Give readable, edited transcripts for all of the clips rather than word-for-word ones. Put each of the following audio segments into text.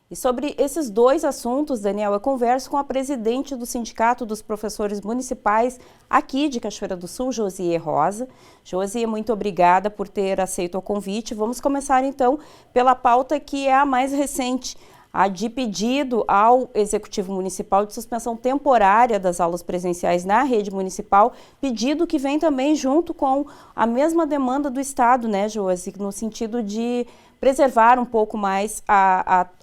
E sobre esses dois assuntos, Daniel, eu converso com a presidente do Sindicato dos Professores Municipais aqui de Cachoeira do Sul, Josie Rosa. Josie, muito obrigada por ter aceito o convite. Vamos começar então pela pauta que é a mais recente, a de pedido ao Executivo Municipal de suspensão temporária das aulas presenciais na rede municipal, pedido que vem também junto com a mesma demanda do Estado, né, Josie, no sentido de preservar um pouco mais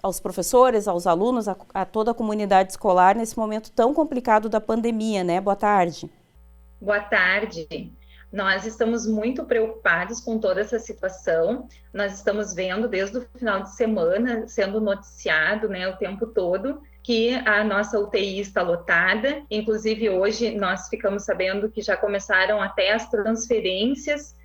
aos professores, aos alunos, a toda a comunidade escolar nesse momento tão complicado da pandemia, né? Boa tarde. Boa tarde. Nós estamos muito preocupados com toda essa situação. Nós estamos vendo desde o final de semana, sendo noticiado, né, o tempo todo, que a nossa UTI está lotada. Inclusive, hoje nós ficamos sabendo que já começaram até as transferências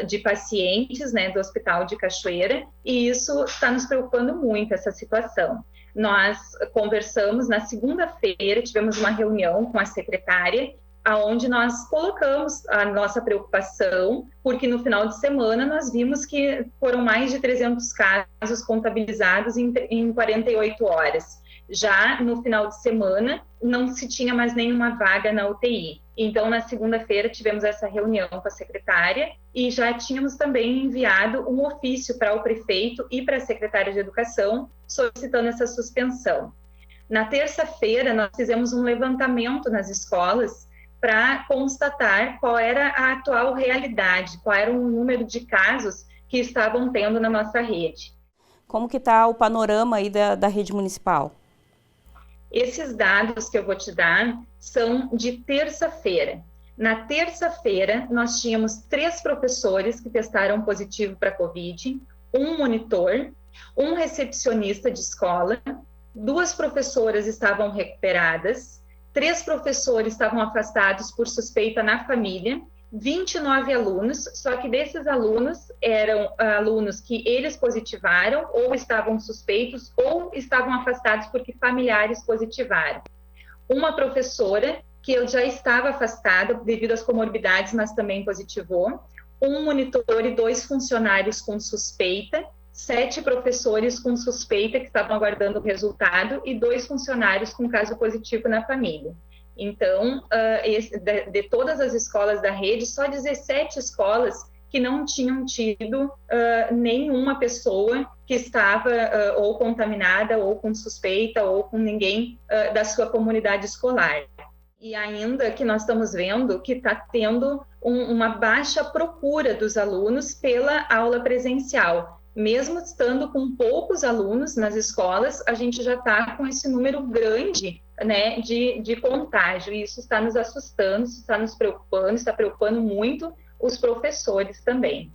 de pacientes, né, do Hospital de Cachoeira, e isso está nos preocupando muito, essa situação. Nós conversamos na segunda-feira, tivemos uma reunião com a secretária, aonde nós colocamos a nossa preocupação, porque no final de semana nós vimos que foram mais de 300 casos contabilizados em 48 horas. Já no final de semana, não se tinha mais nenhuma vaga na UTI. Então, na segunda-feira, tivemos essa reunião com a secretária e já tínhamos também enviado um ofício para o prefeito e para a secretária de Educação solicitando essa suspensão. Na terça-feira, nós fizemos um levantamento nas escolas para constatar qual era a atual realidade, qual era o número de casos que estavam tendo na nossa rede. Como que está o panorama aí da rede municipal? Esses dados que eu vou te dar são de terça-feira. Na terça-feira, nós tínhamos 3 professores que testaram positivo para Covid, um monitor, um recepcionista de escola, 2 professoras estavam recuperadas, 3 professores estavam afastados por suspeita na família, 29 alunos, só que desses alunos eram alunos que eles positivaram ou estavam suspeitos ou estavam afastados porque familiares positivaram. Uma professora que já estava afastada devido às comorbidades, mas também positivou. Um monitor e 2 funcionários com suspeita, 7 professores com suspeita que estavam aguardando o resultado e 2 funcionários com caso positivo na família. Então, de todas as escolas da rede, só 17 escolas que não tinham tido nenhuma pessoa que estava ou contaminada, ou com suspeita, ou com ninguém da sua comunidade escolar. E ainda que nós estamos vendo que está tendo uma baixa procura dos alunos pela aula presencial. Mesmo estando com poucos alunos nas escolas, a gente já está com esse número grande, né, de contágio, e isso está nos assustando, isso está nos preocupando, está preocupando muito os professores também.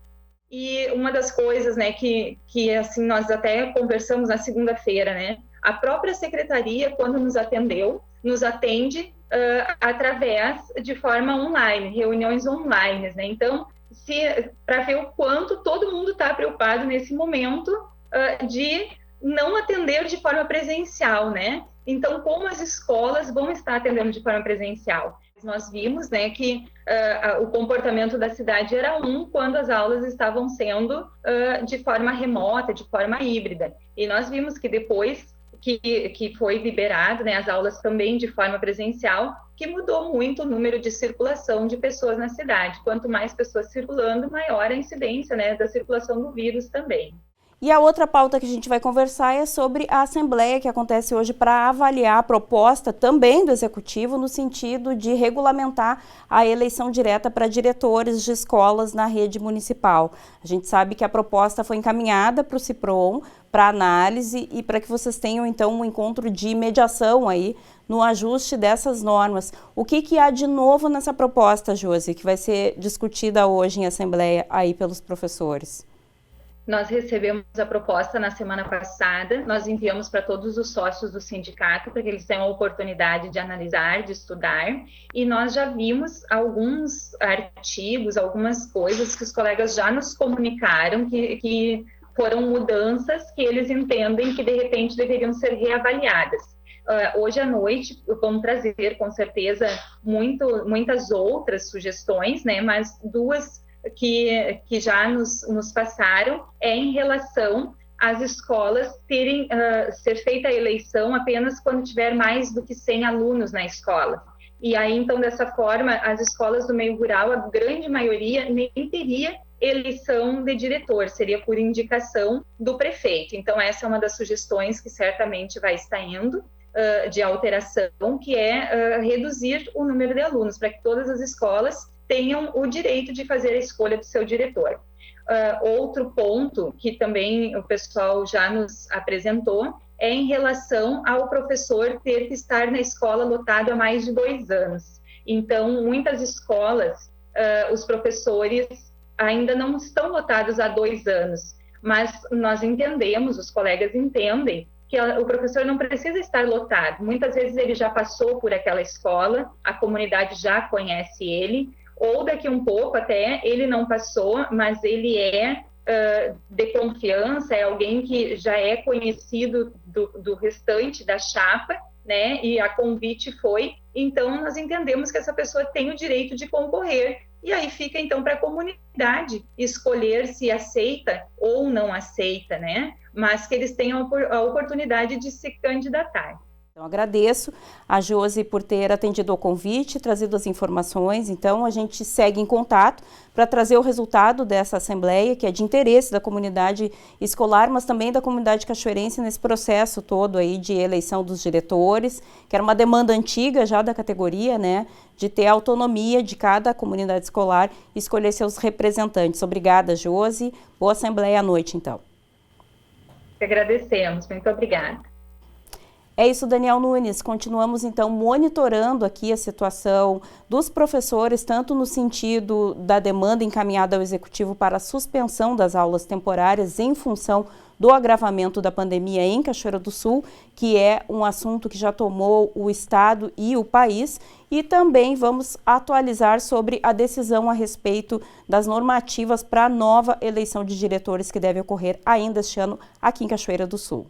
E uma das coisas, né, que assim, nós até conversamos na segunda-feira, né, a própria secretaria, quando nos atendeu, nos atende através de forma online, reuniões online, né, então, para ver o quanto todo mundo está preocupado nesse momento de não atender de forma presencial, né? Então, como as escolas vão estar atendendo de forma presencial? Nós vimos, né, que o comportamento da cidade era quando as aulas estavam sendo de forma remota, de forma híbrida. E nós vimos que depois que foi liberado, né, as aulas também de forma presencial, que mudou muito o número de circulação de pessoas na cidade. Quanto mais pessoas circulando, maior a incidência, né, da circulação do vírus também. E a outra pauta que a gente vai conversar é sobre a Assembleia que acontece hoje para avaliar a proposta também do Executivo no sentido de regulamentar a eleição direta para diretores de escolas na rede municipal. A gente sabe que a proposta foi encaminhada para o CIPROM para análise e para que vocês tenham então um encontro de mediação aí no ajuste dessas normas. O que há de novo nessa proposta, Josi, que vai ser discutida hoje em Assembleia aí pelos professores? Nós recebemos a proposta na semana passada, nós enviamos para todos os sócios do sindicato para que eles tenham a oportunidade de analisar, de estudar, e nós já vimos alguns artigos, algumas coisas que os colegas já nos comunicaram que foram mudanças que eles entendem que de repente deveriam ser reavaliadas. Hoje à noite vamos trazer com certeza muitas outras sugestões, né, mas 2 que já nos passaram em relação as escolas ser feita a eleição apenas quando tiver mais do que 100 alunos na escola. E aí, então, dessa forma, as escolas do meio rural, a grande maioria nem teria eleição de diretor, seria por indicação do prefeito. Então, essa é uma das sugestões que certamente vai estar indo de alteração, que é reduzir o número de alunos, para que todas as escolas tenham o direito de fazer a escolha do seu diretor. Outro ponto que também o pessoal já nos apresentou é em relação ao professor ter que estar na escola lotado há mais de 2 anos. Então, muitas escolas, os professores ainda não estão lotados há 2 anos, mas nós entendemos, os colegas entendem, que o professor não precisa estar lotado. Muitas vezes ele já passou por aquela escola, a comunidade já conhece ele, ou daqui um pouco até ele não passou, mas ele é de confiança, é alguém que já é conhecido do restante da chapa, né? E a convite foi, então nós entendemos que essa pessoa tem o direito de concorrer, e aí fica então para a comunidade escolher se aceita ou não aceita, né? Mas que eles tenham a oportunidade de se candidatar. Então, agradeço a Josi por ter atendido ao convite, trazido as informações. Então, a gente segue em contato para trazer o resultado dessa assembleia, que é de interesse da comunidade escolar, mas também da comunidade cachoeirense nesse processo todo aí de eleição dos diretores, que era uma demanda antiga já da categoria, né, de ter a autonomia de cada comunidade escolar e escolher seus representantes. Obrigada, Josi. Boa assembleia à noite, então. Agradecemos. Muito obrigada. É isso, Daniel Nunes. Continuamos, então, monitorando aqui a situação dos professores, tanto no sentido da demanda encaminhada ao Executivo para a suspensão das aulas temporárias em função do agravamento da pandemia em Cachoeira do Sul, que é um assunto que já tomou o Estado e o país, e também vamos atualizar sobre a decisão a respeito das normativas para a nova eleição de diretores que deve ocorrer ainda este ano aqui em Cachoeira do Sul.